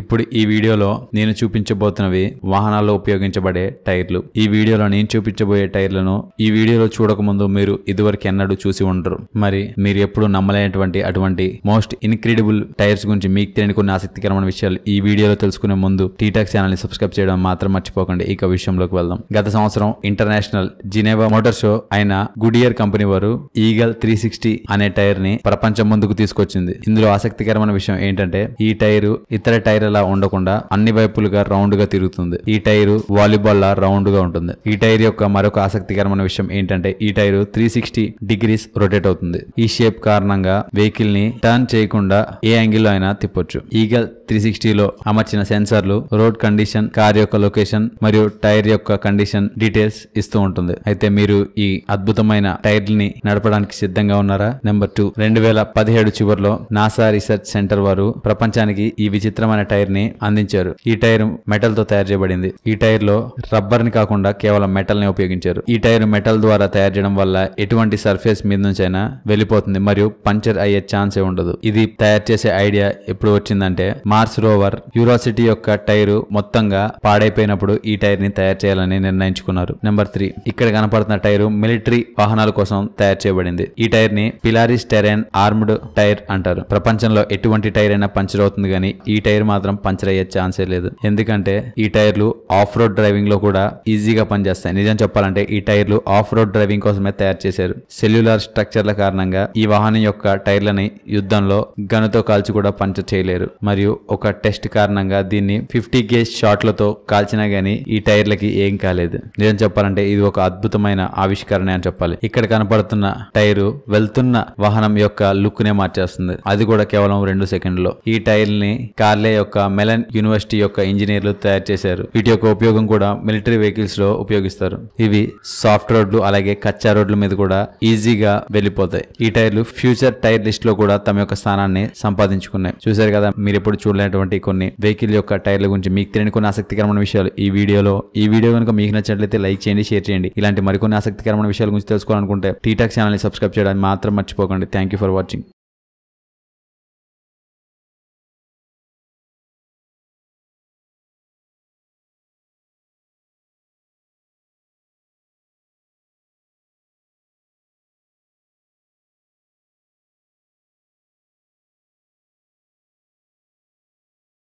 ఇప్పుడు ఈ వీడియోలో నేను చూపించబోతున్నవి వాహనాల్లో ఉపయోగించబడే టైర్లు. ఈ వీడియోలో నేను చూపించబోయే టైర్లను ఈ వీడియోలో చూడకముందు మీరు ఇదివరకు ఎన్నడూ చూసి ఉండరు. మరి మీరు ఎప్పుడు నమ్మలేనటువంటి అటువంటి మోస్ట్ ఇన్క్రెడిబుల్ టైర్స్ గురించి మీకు తెలియని కొన్ని ఆసక్తికరమైన విషయాలు ఈ వీడియోలో తెలుసుకునే ముందు టీటాక్ ఛానల్ ని సబ్స్క్రైబ్ చేయడం మాత్రం మర్చిపోకండి. ఇక విషయంలోకి వెళ్దాం. గత సంవత్సరం ఇంటర్నేషనల్ జినెవా మోటార్ షో అయిన గుడియర్ కంపెనీ వారు ఈగల్ 360 అనే టైర్ ని ప్రపంచం ముందుకు తీసుకొచ్చింది. ఇందులో ఆసక్తికరమైన విషయం ఏంటంటే ఈ టైరు ఇతర టైర్ లా ఉండకుండా అన్ని వైపులుగా రౌండ్ గా తిరుగుతుంది. ఈ టైరు వాలీబాల్ లా రౌండ్ గా ఉంటుంది. ఈ టైర్ యొక్క మరొక ఆసక్తికరమైన విషయం ఏంటంటే ఈ టైరు 360 డిగ్రీస్ రొటేట్ అవుతుంది. ఈ షేప్ కారణంగా వెహికల్ ని టర్న్ చేయకుండా ఏ యాంగిల్ లో అయినా తిప్పొచ్చు. ఈగల్ 360 లో అమర్చిన సెన్సార్లు రోడ్ కండిషన్, కార్ యొక్క లొకేషన్ మరియు టైర్ యొక్క కండిషన్ డీటెయిల్స్ ఇస్తూ ఉంటుంది. అయితే మీరు ఈ అద్భుతమైన టైర్ని నడపడానికి సిద్ధంగా ఉన్నారా? నెంబర్ 2, 2017 చివరిలో నాసా రీసెర్చ్ సెంటర్ వారు ప్రపంచానికి ఈ విచిత్రమైన టైర్ ని అందించారు. ఈ టైర్ మెటల్ తో తయారు చేయబడింది. ఈ టైర్ లో రబ్బర్ ని కాకుండా కేవలం మెటల్ ని ఉపయోగించారు. ఈ టైర్ మెటల్ ద్వారా తయారు చేయడం వల్ల ఎటువంటి సర్ఫేస్ మీద నుంచి అయినా వెళ్ళిపోతుంది మరియు పంచర్ అయ్యే ఛాన్సే ఉండదు. ఇది తయారు చేసే ఐడియా ఎప్పుడు వచ్చిందంటే మార్స్ రోవర్ క్యూరియాసిటీ యొక్క టైరు మొత్తంగా పాడైపోయినప్పుడు ఈ టైర్ ని తయారు చేయాలని నిర్ణయించుకున్నారు. నెంబర్ 3, ఇక్కడ కనపడుతున్న టైరు మిలిటరీ వాహనాల కోసం తయారు చేయబడింది. ఈ టైర్ ని పిలారిస్ టెరెన్ ఆర్మ్డ్ టైర్ అంటారు. ప్రపంచంలో ఎటువంటి టైర్ అయినా పంచర్ అవుతుంది కానీ ఈ టైర్ మాత్రం పంచర్ అయ్యే ఛాన్సే లేదు. ఎందుకంటే ఈ టైర్లు ఆఫ్ రోడ్ డ్రైవింగ్ లో కూడా ఈజీగా పనిచేస్తాయి. నిజం చెప్పాలంటే ఈ టైర్లు ఆఫ్ రోడ్ డ్రైవింగ్ కోసమే తయారు చేశారు. సెల్యులార్ స్ట్రక్చర్ల కారణంగా ఈ వాహనం యొక్క టైర్లని యుద్ధంలో గన్నుతో కాల్చి కూడా పంచర్ చేయలేరు. మరియు ఒక టెస్ట్ కారణంగా దీన్ని 50 గేజ్ షాట్లతో కాల్చినా గానీ ఈ టైర్లకి ఏం కాలేదు. నిజం చెప్పాలంటే ఇది ఒక అద్భుతమైన ఆవిష్కరణ అని చెప్పాలి. ఇక్కడ కనపడుతున్న టైరు వెళ్తున్న వాహనం యొక్క లుక్ నే మార్చేస్తుంది. అది కూడా కేవలం 2 సెకండ్లో. ఈ టైర్ ని కార్లే యొక్క మెలన్ యూనివర్సిటీ యొక్క ఇంజనీర్లు తయారు చేశారు. వీటి యొక్క ఉపయోగం కూడా మిలిటరీ వెహికల్స్ లో ఉపయోగిస్తారు. ఇవి సాఫ్ట్ రోడ్లు అలాగే కచ్చా రోడ్ల మీద కూడా ఈజీగా వెళ్ళిపోతాయి. ఈ టైర్లు ఫ్యూచర్ టైర్ లిస్ట్ లో కూడా తమ యొక్క స్థానాన్ని సంపాదించుకున్నాయి. చూసారు కదా, మీరు ఎప్పుడు చూడలేనటువంటి కొన్ని వెహికల్ యొక్క టైర్ల గురించి మీకు తెలియని కొన్ని ఆసక్తికరమైన విషయాలు ఈ వీడియో కనుక మీకు నచ్చినట్లయితే లైక్ చేయండి, షేర్ చేయండి. ఇలాంటి మరికొన్ని ఆసక్తికరమైన విషయాల గురించి తెలుసుకోవాలనుకుంటే టీటాక్ ఛానల్ ని సబ్స్క్రైబ్ చేయడానికి మాత్రం మర్చిపోకండి. Thank you for watching.